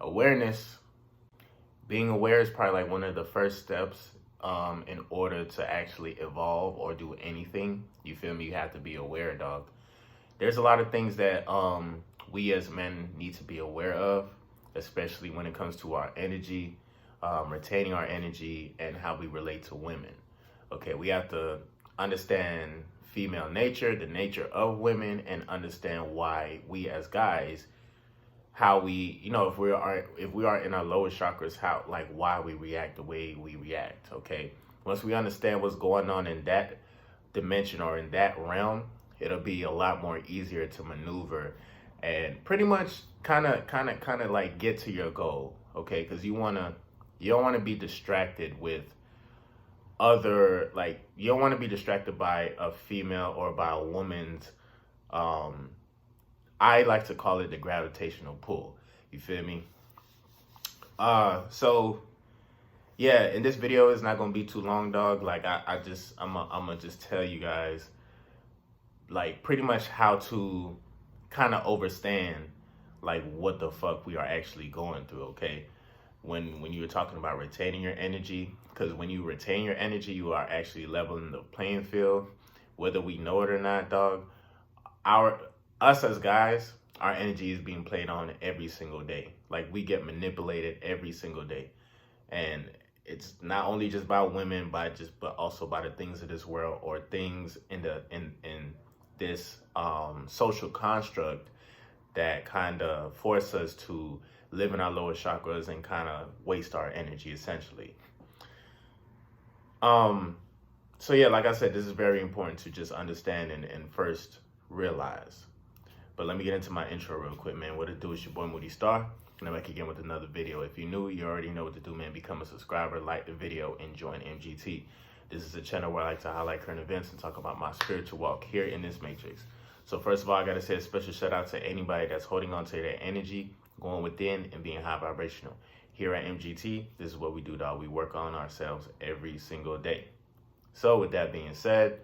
Awareness, being aware is probably like one of the first steps in order to actually evolve or do anything. You feel me? You have to be aware, dog. There's a lot of things that we as men need to be aware of, especially when it comes to our energy, retaining our energy, and how we relate to women. Okay, we have to understand female nature, the nature of women, and understand why we as guys, how we, if we are in our lower chakras, how, like, why we react the way we react. Okay, once we understand what's going on in that dimension or in that realm, it'll be a lot more easier to maneuver and pretty much kind of like get to your goal. Okay, because you don't want to be distracted with other, like, you don't want to be distracted by a female or by a woman's, I like to call it the gravitational pull. You feel me? So yeah, and this video is not gonna be too long, dog. Like, I'm gonna just tell you guys, like, pretty much how to kind of understand, like, what the fuck we are actually going through. Okay, when you were talking about retaining your energy, because when you retain your energy, you are actually leveling the playing field, whether we know it or not, dog. Us as guys, our energy is being played on every single day. Like, we get manipulated every single day, and it's not only just by women, but also by the things of this world, or things in this social construct that kind of force us to live in our lower chakras and kind of waste our energy, essentially. So yeah, like I said, this is very important to just understand and first realize. But let me get into my intro real quick, man. What it do? Is your boy Moody Starr, and I'm back again with another video. If you're new, you already know what to do, man. Become a subscriber, like the video, and join MGT. This is a channel where I like to highlight current events and talk about my spiritual walk here in this matrix. So first of all, I gotta say a special shout out to anybody that's holding on to their energy, going within, and being high vibrational. Here at MGT, this is what we do, dog. We work on ourselves every single day. So with that being said,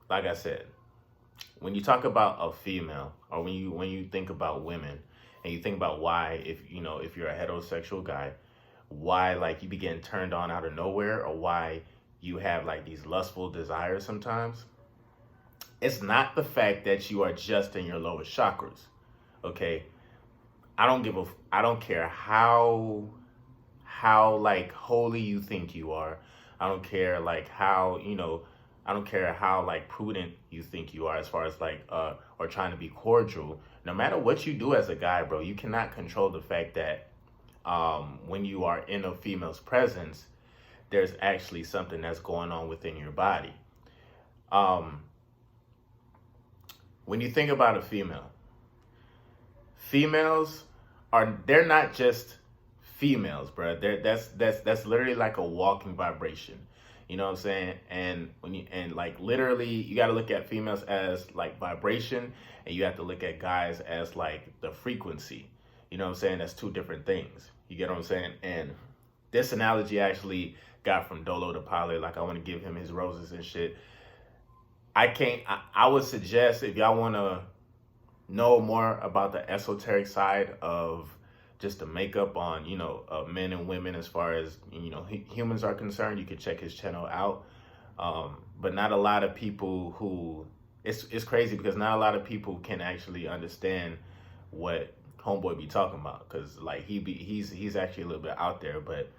like I said, when you talk about a female, or when you think about women, and you think about why, if you're a heterosexual guy, why, like, you be getting turned on out of nowhere, or why you have, like, these lustful desires sometimes, it's not the fact that you are just in your lower chakras. Okay, I don't care how like holy you think you are. I don't care like how, I don't care how like prudent you think you are, as far as like or trying to be cordial. No matter what you do as a guy, bro, you cannot control the fact that when you are in a female's presence, there's actually something that's going on within your body. When you think about a female, females they're not just females, bro. That's literally like a walking vibration. You know what I'm saying? And like, literally, you got to look at females as like vibration, and you have to look at guys as like the frequency. You know what I'm saying? That's two different things. You get what I'm saying? And this analogy actually got from Doelow the pilot. Like, I want to give him his roses and shit. I would suggest, if y'all want to know more about the esoteric side of just the makeup on, men and women, as far as, humans are concerned, you can check his channel out. But not a lot of people it's crazy, because not a lot of people can actually understand what homeboy be talking about, because like he's actually a little bit out there. But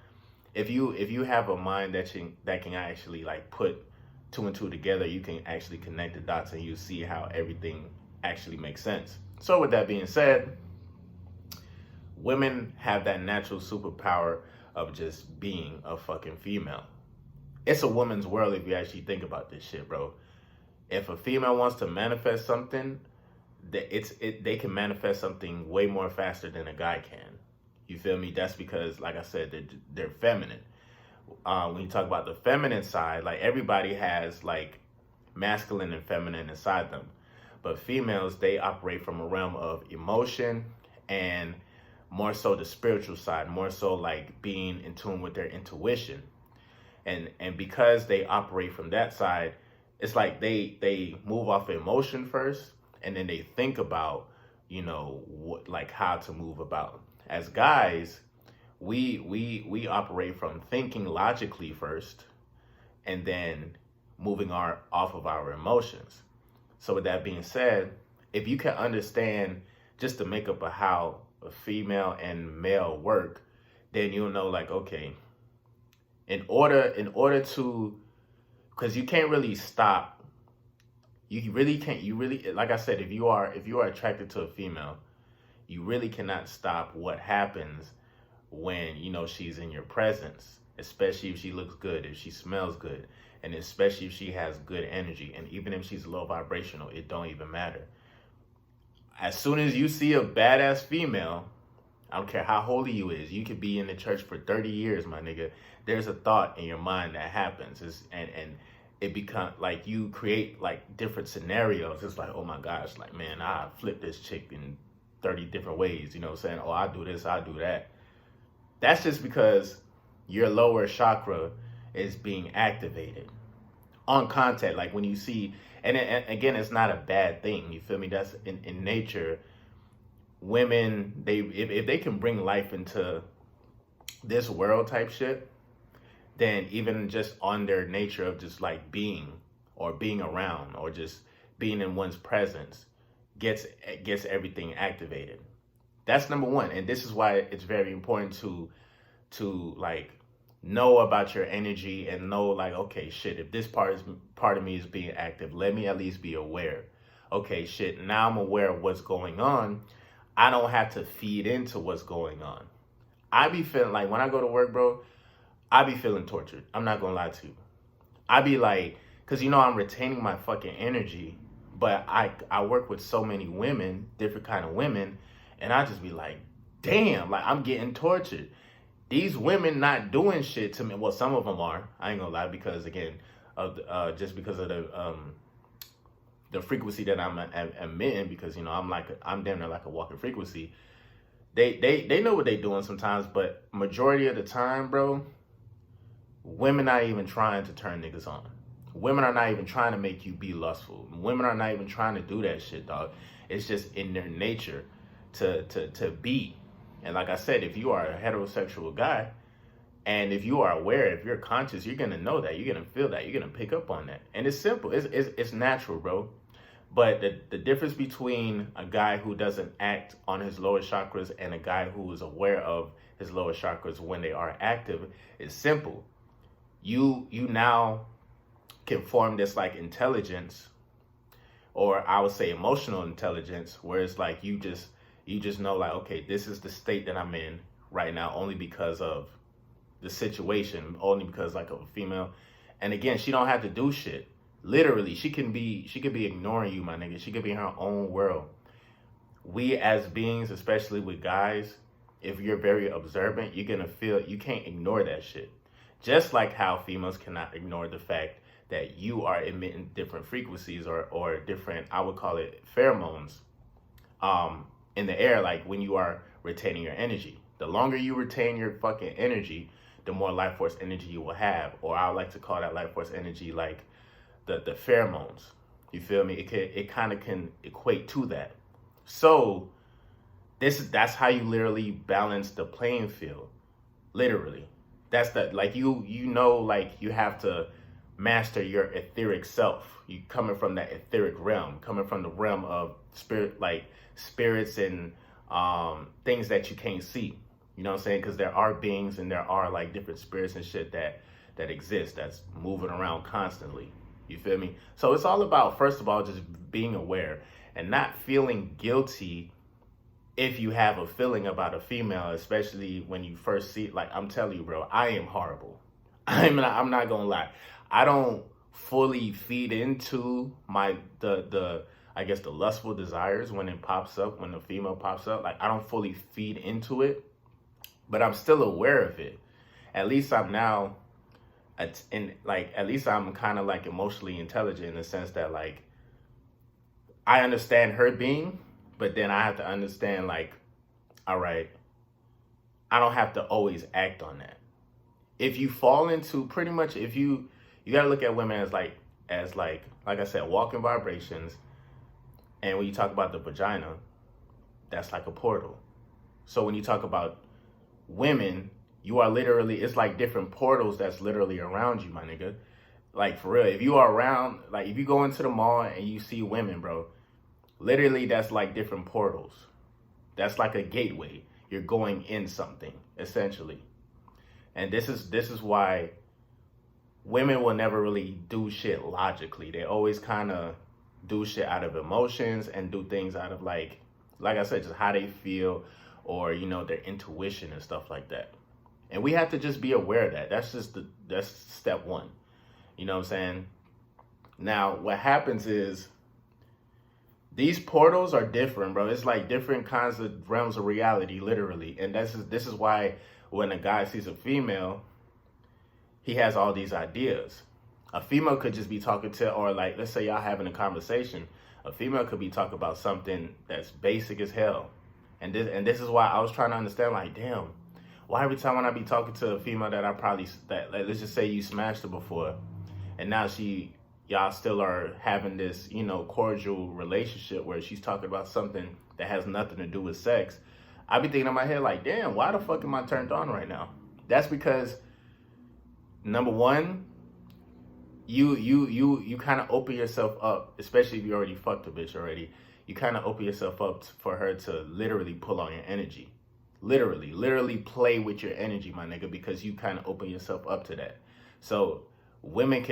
if you have a mind that can actually like put two and two together, you can actually connect the dots, and you see how everything actually makes sense. So with that being said, women have that natural superpower of just being a fucking female. It's a woman's world if you actually think about this shit, bro. If a female wants to manifest something, they can manifest something way more faster than a guy can. You feel me? That's because, like I said, they're feminine. When you talk about the feminine side, like, everybody has like masculine and feminine inside them. But females, they operate from a realm of emotion, and more so the spiritual side, more so like being in tune with their intuition. And because they operate from that side, it's like they move off of emotion first, and then they think about, what, like, how to move about. As guys, we operate from thinking logically first, and then moving our off of our emotions. So with that being said, if you can understand just the makeup of how a female and male work, then you'll know like, okay, in order to, because you can't really stop, you really can't, you really, like I said, if you are attracted to a female, you really cannot stop what happens when she's in your presence, especially if she looks good, if she smells good, and especially if she has good energy. And even if she's low vibrational, it don't even matter. As soon as you see a badass female, I don't care how holy you is, you could be in the church for 30 years, my nigga. There's a thought in your mind that happens. And it becomes like you create like different scenarios. It's like, oh my gosh, like, man, I flip this chick in 30 different ways, saying, oh, I do this, I do that. That's just because your lower chakra is being activated on contact. Like when you see, and again, it's not a bad thing. You feel me? That's in nature. Women, if they can bring life into this world type shit, then even just on their nature of just like being or being around or just being in one's presence gets everything activated. That's number one. And this is why it's very important to like know about your energy and know like, okay, shit, if this part of me is being active, let me at least be aware. Okay, shit, now I'm aware of what's going on. I don't have to feed into what's going on. I be feeling like when I go to work, bro, I be feeling tortured. I'm not gonna lie to you. I be like, cause I'm retaining my fucking energy, but I work with so many women, different kind of women, and I just be like, damn, like I'm getting tortured. These women not doing shit to me. Well, some of them are. I ain't gonna lie, because again, of just because of the frequency that I'm emitting, because I'm damn near like a walking frequency. They know what they doing sometimes, but majority of the time, bro, women not even trying to turn niggas on. Women are not even trying to make you be lustful. Women are not even trying to do that shit, dog. It's just in their nature to be. And like I said, if you are a heterosexual guy, and if you are aware, if you're conscious, you're gonna know that, you're gonna feel that, you're gonna pick up on that. And it's simple, it's natural, bro. But the difference between a guy who doesn't act on his lower chakras and a guy who is aware of his lower chakras when they are active is simple. You now can form this like intelligence, or I would say emotional intelligence, where it's like you just know like, okay, this is the state that I'm in right now only because of the situation, only because like of a female. And again, she don't have to do shit. Literally, she could be ignoring you, my nigga. She could be in her own world. We as beings, especially with guys, if you're very observant, you're gonna feel, you can't ignore that shit. Just like how females cannot ignore the fact that you are emitting different frequencies or different, I would call it pheromones, in the air, like when you are retaining your energy. The longer you retain your fucking energy, the more life force energy you will have. Or I like to call that life force energy like the pheromones. You feel me? It kind of can equate to that. So that's how you literally balance the playing field. Literally. That's like like you have to master your etheric self. You coming from that etheric realm, coming from the realm of spirit, like spirits and things that you can't see. You know what I'm saying? Because there are beings and there are like different spirits and shit that exist, that's moving around constantly. You feel me? So it's all about, first of all, just being aware and not feeling guilty if you have a feeling about a female, especially when you first see, like, I'm telling you, bro, I am horrible. I'm not gonna lie. I don't fully feed into I guess the lustful desires when it pops up, when the female pops up. Like, I don't fully feed into it, but I'm still aware of it. At least I'm now, at least I'm kind of like emotionally intelligent in the sense that like, I understand her being, but then I have to understand like, all right, I don't have to always act on that. If you fall into pretty much, you gotta look at women as like I said, walking vibrations. And when you talk about the vagina, that's like a portal. So when you talk about women, you are literally, it's like different portals that's literally around you, my nigga. Like, for real, if you are around, like, if you go into the mall and you see women, bro, literally that's like different portals. That's like a gateway. You're going in something, essentially. And this is why women will never really do shit logically. They always kind of do shit out of emotions and do things out of like I said, just how they feel, or, you know, their intuition and stuff like that. And we have to just be aware of that. That's step one. You know what I'm saying? Now, what happens is these portals are different, bro. It's like different kinds of realms of reality, literally. And this is why when a guy sees a female, he has all these ideas. A female could just be talking to, or like, let's say y'all having a conversation. A female could be talking about something that's basic as hell. And this is why I was trying to understand, like, damn, why every time when I be talking to a female that like, let's just say you smashed her before, and now y'all still are having this, you know, cordial relationship where she's talking about something that has nothing to do with sex. I be thinking in my head, like, damn, why the fuck am I turned on right now? That's because, number one, you kind of open yourself up, especially if you already fucked a bitch already. You kind of open yourself up for her to literally pull on your energy. Literally play with your energy, my nigga, because you kind of open yourself up to that. So women,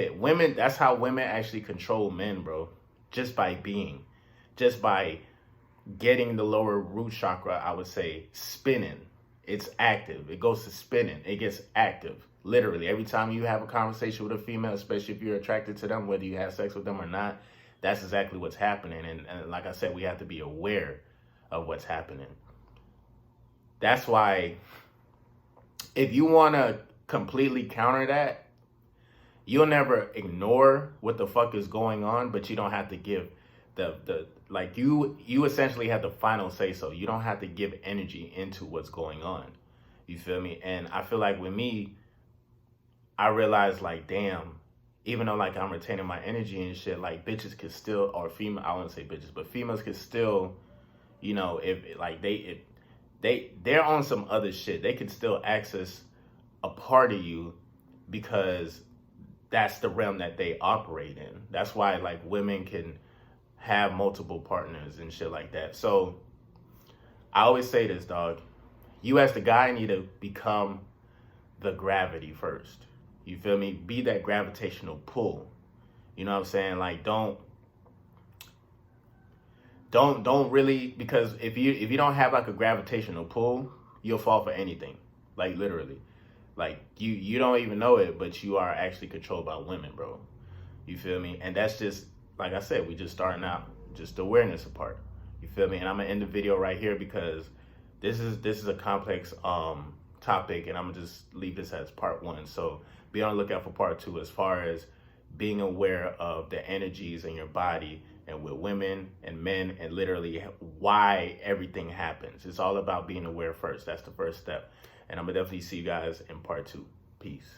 that's how women actually control men, bro. Just by getting the lower root chakra, I would say, spinning. It's active. It goes to spinning. It gets active. Literally, every time you have a conversation with a female, especially if you're attracted to them, whether you have sex with them or not, that's exactly what's happening. And like I said, we have to be aware of what's happening. That's why if you want to completely counter that, you'll never ignore what the fuck is going on, but you don't have to give like you essentially have the final say so. You don't have to give energy into what's going on. You feel me? And I feel like with me, I realized, like, damn, even though like I'm retaining my energy and shit, like bitches could still, or female, I wouldn't say bitches, but females could still, you know, if they're on some other shit, they could still access a part of you because that's the realm that they operate in. That's why like women can have multiple partners and shit like that. So I always say this, dog. You as the guy need to become the gravity first. You feel me? Be that gravitational pull. You know what I'm saying? Like don't really, because if you don't have like a gravitational pull, you'll fall for anything. Like literally. Like you don't even know it, but you are actually controlled by women, bro. You feel me? And that's just, like I said, we just starting out, just the awareness part. You feel me? And I'm gonna end the video right here because this is a complex topic, and I'm gonna just leave this as part one. So be on the lookout for part two, as far as being aware of the energies in your body and with women and men, and literally why everything happens. It's all about being aware first. That's the first step. And I'm gonna definitely see you guys in part two. Peace.